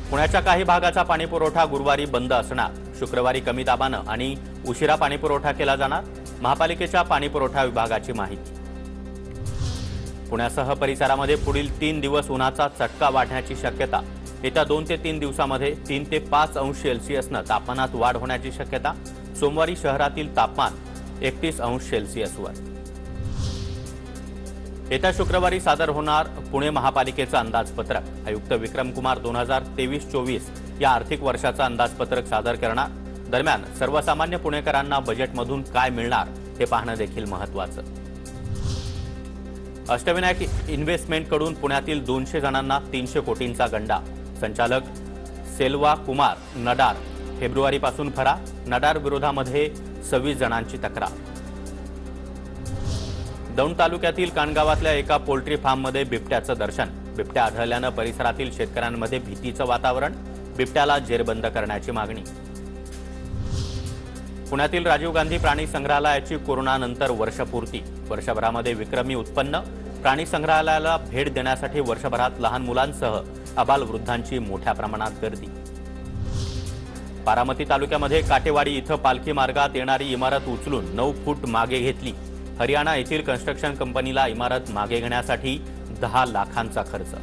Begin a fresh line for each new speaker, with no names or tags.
पुण्याच्या काही भागाचा पाणीपुरवठा गुरुवारी बंद असणार। शुक्रवारी कमी दाबानं आणि उशिरा पाणीपुरवठा केला जाणार। महापालिकेच्या पाणीपुरवठा विभागाची माहिती। पुण्यासह परिसरामध्ये पुढील 3 दिवस उन्हाचा चटका वाढण्याची शक्यता। येत्या 2 ते 3 दिवसांमध्ये 3 ते 5 अंश सेल्सिअसनं तापमानात वाढ होण्याची शक्यता। सोमवारी शहरातील तापमान 31 अंश सेल्सिअसवर। येत्या शुक्रवारी सादर होणार पुणे महापालिकेचं अंदाजपत्रक। आयुक्त विक्रम कुमार 2023-24 या आर्थिक वर्षाचं अंदाजपत्रक सादर करणार। दरम्यान सर्वसामान्य पुणेकरांना बजेटमधून काय मिळणार हे पाहणं देखील महत्त्वाचं। अष्टविनायक इन्व्हेस्टमेंटकडून पुण्यातील 200 जणांना 300 कोटींचा गंडा। संचालक सेल्वा कुमार नडार फेब्रुवारीपासून फरार। नडार विरोधामध्ये 26 जणांची तक्रार। दौंड तालुक्यातील कानगावातल्या एका पोल्ट्री फार्ममध्ये बिबट्याचं दर्शन। बिबट्या आढळल्यानं परिसरातील शेतकऱ्यांमध्ये भीतीचं वातावरण। बिबट्याला जेरबंद करण्याची मागणी। पुण्यातील राजीव गांधी प्राणी संग्रहालयाची कोरोनानंतर वर्षपूर्ती। वर्षभरामध्ये विक्रमी उत्पन्न। प्राणी संग्रहालयाला भेट देण्यासाठी वर्षभरात लहान मुलांसह आबालवृद्धांची मोठ्या प्रमाणात गर्दी। बारामती तालुक्यामध्ये काटेवाडी इथं पालखी मार्गात येणारी इमारत उचलून 9 फूट मागे घेतली। हरियाणा येथील कन्स्ट्रक्शन कंपनीला इमारत मागे घेण्यासाठी 10 लाखांचा खर्च।